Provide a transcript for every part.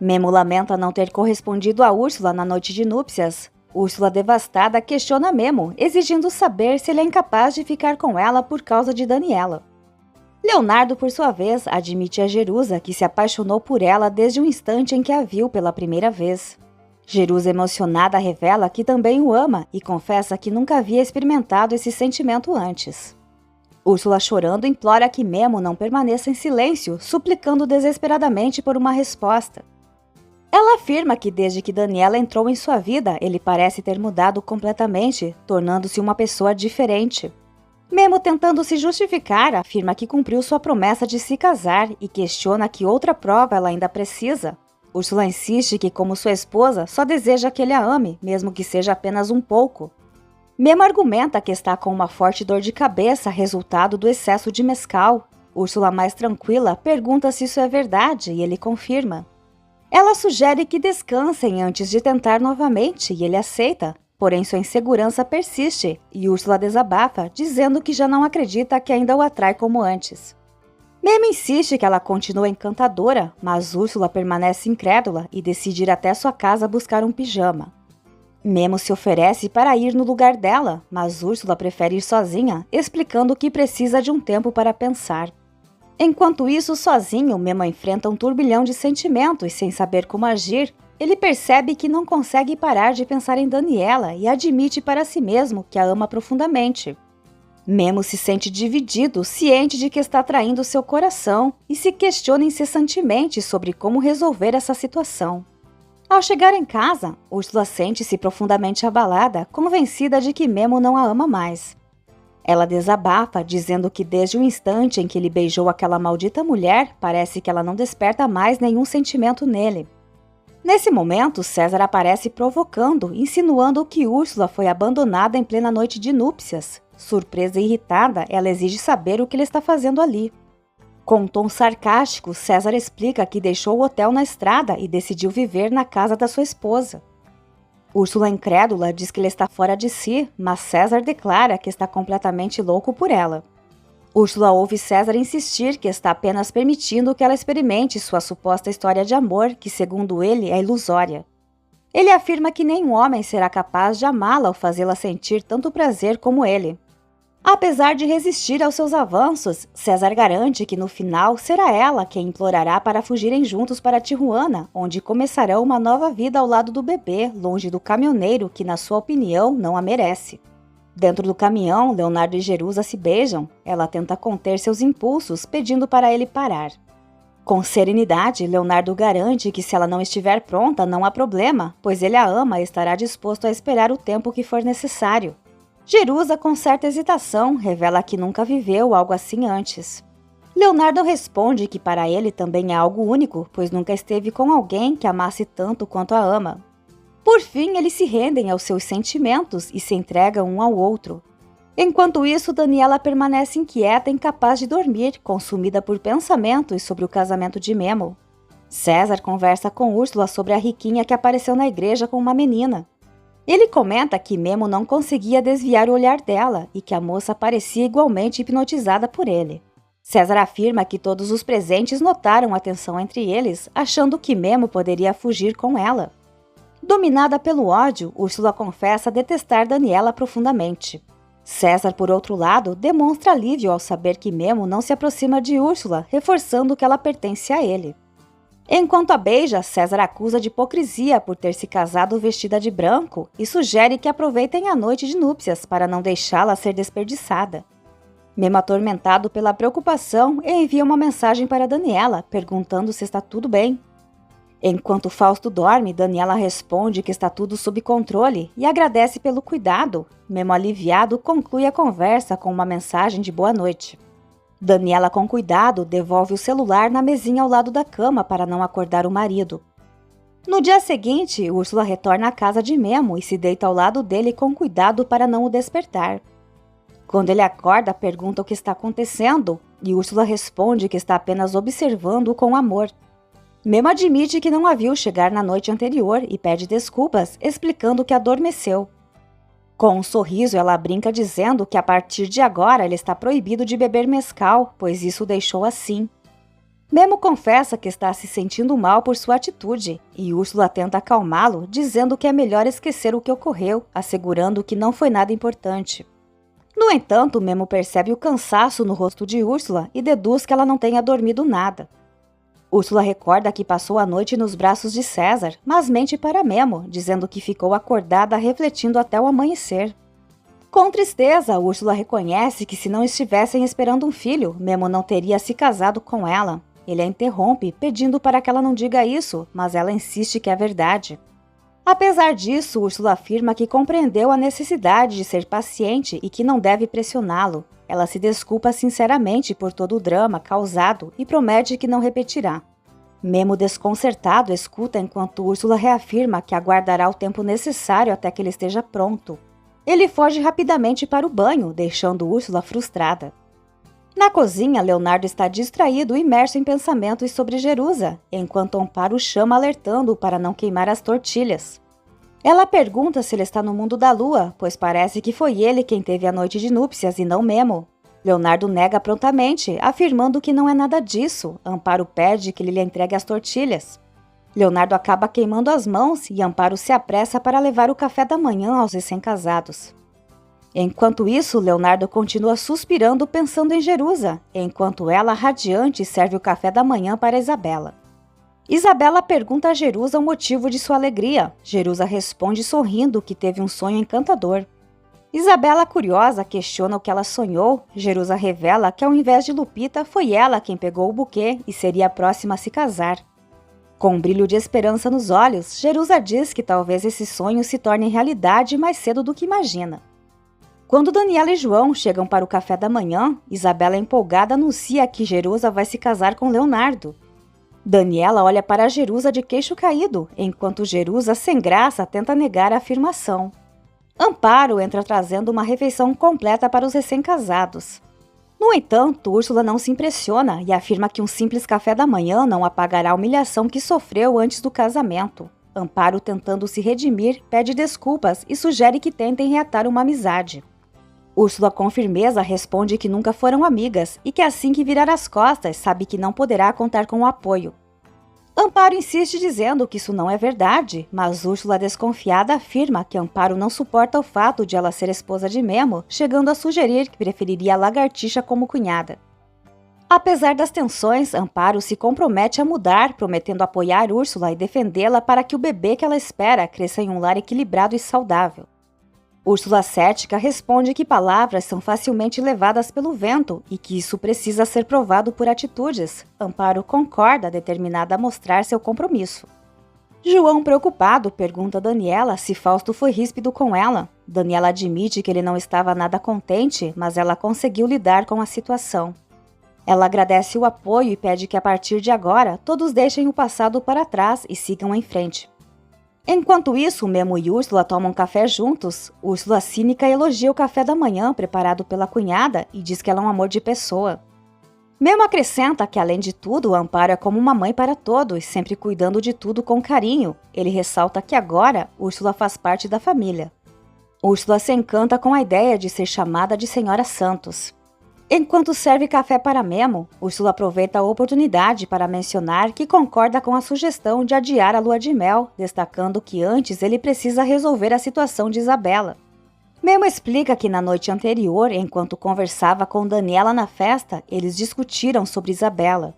Memo lamenta não ter correspondido a Úrsula na noite de núpcias. Úrsula, devastada, questiona Memo, exigindo saber se ele é incapaz de ficar com ela por causa de Daniela. Leonardo, por sua vez, admite a Jerusa que se apaixonou por ela desde o instante em que a viu pela primeira vez. Jerusa, emocionada, revela que também o ama e confessa que nunca havia experimentado esse sentimento antes. Úrsula, chorando, implora que Memo não permaneça em silêncio, suplicando desesperadamente por uma resposta. Ela afirma que desde que Daniela entrou em sua vida, ele parece ter mudado completamente, tornando-se uma pessoa diferente. Memo, tentando se justificar, afirma que cumpriu sua promessa de se casar e questiona que outra prova ela ainda precisa. Úrsula insiste que, como sua esposa, só deseja que ele a ame, mesmo que seja apenas um pouco. Memo argumenta que está com uma forte dor de cabeça, resultado do excesso de mescal. Úrsula, mais tranquila, pergunta se isso é verdade e ele confirma. Ela sugere que descansem antes de tentar novamente e ele aceita, porém sua insegurança persiste e Úrsula desabafa, dizendo que já não acredita que ainda o atrai como antes. Memo insiste que ela continua encantadora, mas Úrsula permanece incrédula e decide ir até sua casa buscar um pijama. Memo se oferece para ir no lugar dela, mas Úrsula prefere ir sozinha, explicando que precisa de um tempo para pensar. Enquanto isso, sozinho, Memo enfrenta um turbilhão de sentimentos sem saber como agir. Ele percebe que não consegue parar de pensar em Daniela e admite para si mesmo que a ama profundamente. Memo se sente dividido, ciente de que está traindo seu coração e se questiona incessantemente sobre como resolver essa situação. Ao chegar em casa, Úrsula sente-se profundamente abalada, convencida de que Memo não a ama mais. Ela desabafa, dizendo que desde o instante em que ele beijou aquela maldita mulher, parece que ela não desperta mais nenhum sentimento nele. Nesse momento, César aparece provocando, insinuando que Úrsula foi abandonada em plena noite de núpcias. Surpresa e irritada, ela exige saber o que ele está fazendo ali. Com um tom sarcástico, César explica que deixou o hotel na estrada e decidiu viver na casa da sua esposa. Úrsula, incrédula, diz que ele está fora de si, mas César declara que está completamente louco por ela. Úrsula ouve César insistir que está apenas permitindo que ela experimente sua suposta história de amor, que, segundo ele, é ilusória. Ele afirma que nenhum homem será capaz de amá-la ou fazê-la sentir tanto prazer como ele. Apesar de resistir aos seus avanços, César garante que no final será ela quem implorará para fugirem juntos para Tijuana, onde começarão uma nova vida ao lado do bebê, longe do caminhoneiro que, na sua opinião, não a merece. Dentro do caminhão, Leonardo e Jerusa se beijam. Ela tenta conter seus impulsos, pedindo para ele parar. Com serenidade, Leonardo garante que se ela não estiver pronta, não há problema, pois ele a ama e estará disposto a esperar o tempo que for necessário. Jerusa, com certa hesitação, revela que nunca viveu algo assim antes. Leonardo responde que para ele também é algo único, pois nunca esteve com alguém que amasse tanto quanto a ama. Por fim, eles se rendem aos seus sentimentos e se entregam um ao outro. Enquanto isso, Daniela permanece inquieta e incapaz de dormir, consumida por pensamentos sobre o casamento de Memo. César conversa com Úrsula sobre a riquinha que apareceu na igreja com uma menina. Ele comenta que Memo não conseguia desviar o olhar dela e que a moça parecia igualmente hipnotizada por ele. César afirma que todos os presentes notaram a tensão entre eles, achando que Memo poderia fugir com ela. Dominada pelo ódio, Úrsula confessa detestar Daniela profundamente. César, por outro lado, demonstra alívio ao saber que Memo não se aproxima de Úrsula, reforçando que ela pertence a ele. Enquanto a beija, César acusa de hipocrisia por ter se casado vestida de branco e sugere que aproveitem a noite de núpcias para não deixá-la ser desperdiçada. Memo, atormentado pela preocupação, envia uma mensagem para Daniela, perguntando se está tudo bem. Enquanto Fausto dorme, Daniela responde que está tudo sob controle e agradece pelo cuidado. Memo, aliviado, conclui a conversa com uma mensagem de boa noite. Daniela, com cuidado, devolve o celular na mesinha ao lado da cama para não acordar o marido. No dia seguinte, Úrsula retorna à casa de Memo e se deita ao lado dele com cuidado para não o despertar. Quando ele acorda, pergunta o que está acontecendo e Úrsula responde que está apenas observando-o com amor. Memo admite que não a viu chegar na noite anterior e pede desculpas, explicando que adormeceu. Com um sorriso, ela brinca dizendo que a partir de agora ele está proibido de beber mescal, pois isso o deixou assim. Memo confessa que está se sentindo mal por sua atitude, e Úrsula tenta acalmá-lo, dizendo que é melhor esquecer o que ocorreu, assegurando que não foi nada importante. No entanto, Memo percebe o cansaço no rosto de Úrsula e deduz que ela não tenha dormido nada. Úrsula recorda que passou a noite nos braços de César, mas mente para Memo, dizendo que ficou acordada refletindo até o amanhecer. Com tristeza, Úrsula reconhece que se não estivessem esperando um filho, Memo não teria se casado com ela. Ele a interrompe, pedindo para que ela não diga isso, mas ela insiste que é verdade. Apesar disso, Úrsula afirma que compreendeu a necessidade de ser paciente e que não deve pressioná-lo. Ela se desculpa sinceramente por todo o drama causado e promete que não repetirá. Memo, desconcertado, escuta enquanto Úrsula reafirma que aguardará o tempo necessário até que ele esteja pronto. Ele foge rapidamente para o banho, deixando Úrsula frustrada. Na cozinha, Leonardo está distraído e imerso em pensamentos sobre Jerusa, enquanto Amparo o chama alertando-o para não queimar as tortilhas. Ela pergunta se ele está no mundo da lua, pois parece que foi ele quem teve a noite de núpcias e não Memo. Leonardo nega prontamente, afirmando que não é nada disso. Amparo pede que ele lhe entregue as tortilhas. Leonardo acaba queimando as mãos e Amparo se apressa para levar o café da manhã aos recém-casados. Enquanto isso, Leonardo continua suspirando pensando em Jerusa, enquanto ela, radiante, serve o café da manhã para Isabela. Isabela pergunta a Jerusa o motivo de sua alegria. Jerusa responde sorrindo que teve um sonho encantador. Isabela, curiosa, questiona o que ela sonhou. Jerusa revela que, ao invés de Lupita, foi ela quem pegou o buquê e seria a próxima a se casar. Com um brilho de esperança nos olhos, Jerusa diz que talvez esse sonho se torne realidade mais cedo do que imagina. Quando Daniela e João chegam para o café da manhã, Isabela empolgada anuncia que Jerusa vai se casar com Leonardo. Daniela olha para Jerusa de queixo caído, enquanto Jerusa, sem graça, tenta negar a afirmação. Amparo entra trazendo uma refeição completa para os recém-casados. No entanto, Úrsula não se impressiona e afirma que um simples café da manhã não apagará a humilhação que sofreu antes do casamento. Amparo, tentando se redimir, pede desculpas e sugere que tentem reatar uma amizade. Úrsula, com firmeza, responde que nunca foram amigas e que assim que virar as costas, sabe que não poderá contar com o apoio. Amparo insiste dizendo que isso não é verdade, mas Úrsula, desconfiada, afirma que Amparo não suporta o fato de ela ser esposa de Memo, chegando a sugerir que preferiria a lagartixa como cunhada. Apesar das tensões, Amparo se compromete a mudar, prometendo apoiar Úrsula e defendê-la para que o bebê que ela espera cresça em um lar equilibrado e saudável. Úrsula, cética, responde que palavras são facilmente levadas pelo vento e que isso precisa ser provado por atitudes. Amparo concorda, determinada a mostrar seu compromisso. João, preocupado, pergunta a Daniela se Fausto foi ríspido com ela. Daniela admite que ele não estava nada contente, mas ela conseguiu lidar com a situação. Ela agradece o apoio e pede que a partir de agora todos deixem o passado para trás e sigam em frente. Enquanto isso, Memo e Úrsula tomam café juntos. Úrsula, cínica, elogia o café da manhã preparado pela cunhada e diz que ela é um amor de pessoa. Memo acrescenta que, além de tudo, Amparo é como uma mãe para todos, sempre cuidando de tudo com carinho. Ele ressalta que agora, Úrsula faz parte da família. Úrsula se encanta com a ideia de ser chamada de Senhora Santos. Enquanto serve café para Memo, Úrsula aproveita a oportunidade para mencionar que concorda com a sugestão de adiar a lua de mel, destacando que antes ele precisa resolver a situação de Isabela. Memo explica que na noite anterior, enquanto conversava com Daniela na festa, eles discutiram sobre Isabela.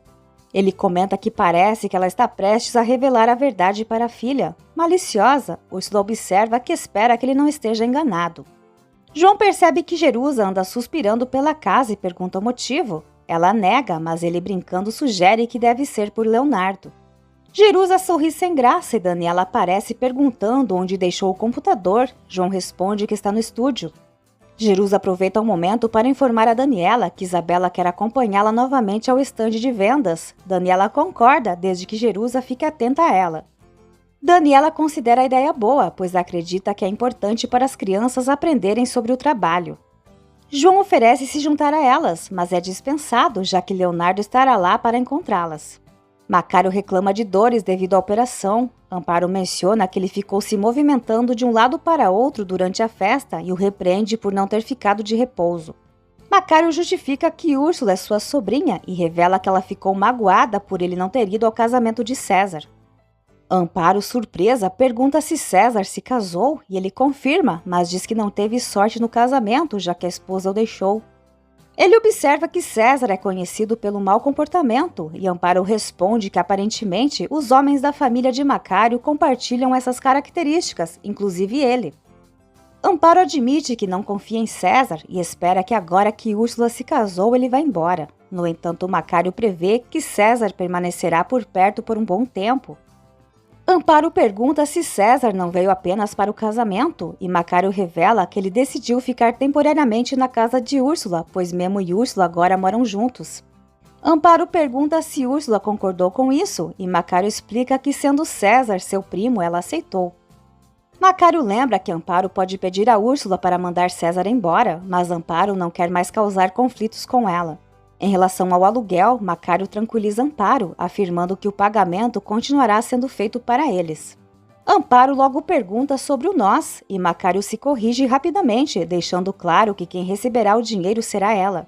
Ele comenta que parece que ela está prestes a revelar a verdade para a filha. Maliciosa, Úrsula observa que espera que ele não esteja enganado. João percebe que Jerusa anda suspirando pela casa e pergunta o motivo. Ela nega, mas ele, brincando, sugere que deve ser por Leonardo. Jerusa sorri sem graça e Daniela aparece perguntando onde deixou o computador. João responde que está no estúdio. Jerusa aproveita o momento para informar a Daniela que Isabela quer acompanhá-la novamente ao estande de vendas. Daniela concorda, desde que Jerusa fique atenta a ela. Daniela considera a ideia boa, pois acredita que é importante para as crianças aprenderem sobre o trabalho. João oferece se juntar a elas, mas é dispensado, já que Leonardo estará lá para encontrá-las. Macário reclama de dores devido à operação. Amparo menciona que ele ficou se movimentando de um lado para outro durante a festa e o repreende por não ter ficado de repouso. Macário justifica que Úrsula é sua sobrinha e revela que ela ficou magoada por ele não ter ido ao casamento de César. Amparo, surpresa, pergunta se César se casou e ele confirma, mas diz que não teve sorte no casamento, já que a esposa o deixou. Ele observa que César é conhecido pelo mau comportamento e Amparo responde que aparentemente os homens da família de Macário compartilham essas características, inclusive ele. Amparo admite que não confia em César e espera que agora que Úrsula se casou ele vá embora. No entanto, Macário prevê que César permanecerá por perto por um bom tempo. Amparo pergunta se César não veio apenas para o casamento e Macário revela que ele decidiu ficar temporariamente na casa de Úrsula, pois Memo e Úrsula agora moram juntos. Amparo pergunta se Úrsula concordou com isso e Macário explica que, sendo César seu primo, ela aceitou. Macário lembra que Amparo pode pedir a Úrsula para mandar César embora, mas Amparo não quer mais causar conflitos com ela. Em relação ao aluguel, Macário tranquiliza Amparo, afirmando que o pagamento continuará sendo feito para eles. Amparo logo pergunta sobre o nós e Macário se corrige rapidamente, deixando claro que quem receberá o dinheiro será ela.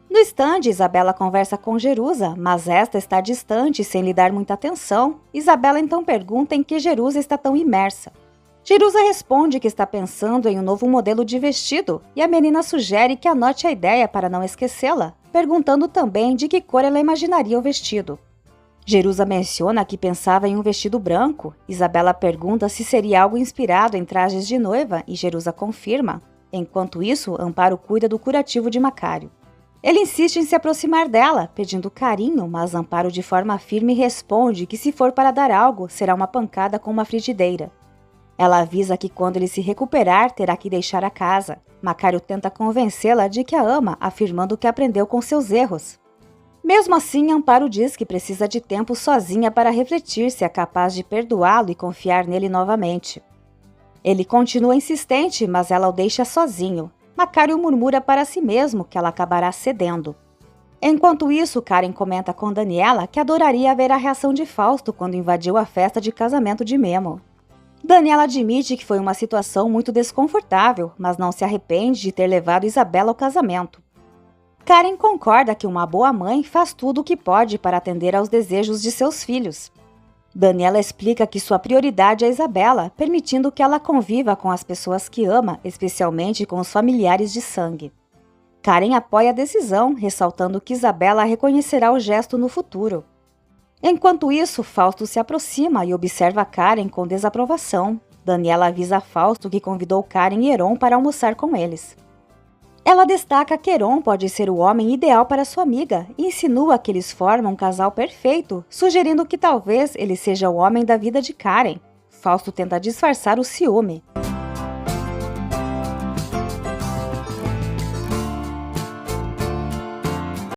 No estande, Isabela conversa com Jerusa, mas esta está distante sem lhe dar muita atenção. Isabela então pergunta em que Jerusa está tão imersa. Jerusa responde que está pensando em um novo modelo de vestido e a menina sugere que anote a ideia para não esquecê-la, perguntando também de que cor ela imaginaria o vestido. Jerusa menciona que pensava em um vestido branco. Isabela pergunta se seria algo inspirado em trajes de noiva e Jerusa confirma. Enquanto isso, Amparo cuida do curativo de Macário. Ele insiste em se aproximar dela, pedindo carinho, mas Amparo de forma firme responde que se for para dar algo, será uma pancada com uma frigideira. Ela avisa que quando ele se recuperar, terá que deixar a casa. Macário tenta convencê-la de que a ama, afirmando que aprendeu com seus erros. Mesmo assim, Amparo diz que precisa de tempo sozinha para refletir se é capaz de perdoá-lo e confiar nele novamente. Ele continua insistente, mas ela o deixa sozinho. Macário murmura para si mesmo que ela acabará cedendo. Enquanto isso, Karen comenta com Daniela que adoraria ver a reação de Fausto quando invadiu a festa de casamento de Memo. Daniela admite que foi uma situação muito desconfortável, mas não se arrepende de ter levado Isabela ao casamento. Karen concorda que uma boa mãe faz tudo o que pode para atender aos desejos de seus filhos. Daniela explica que sua prioridade é Isabela, permitindo que ela conviva com as pessoas que ama, especialmente com os familiares de sangue. Karen apoia a decisão, ressaltando que Isabela reconhecerá o gesto no futuro. Enquanto isso, Fausto se aproxima e observa Karen com desaprovação. Daniela avisa Fausto que convidou Karen e Heron para almoçar com eles. Ela destaca que Heron pode ser o homem ideal para sua amiga e insinua que eles formam um casal perfeito, sugerindo que talvez ele seja o homem da vida de Karen. Fausto tenta disfarçar o ciúme.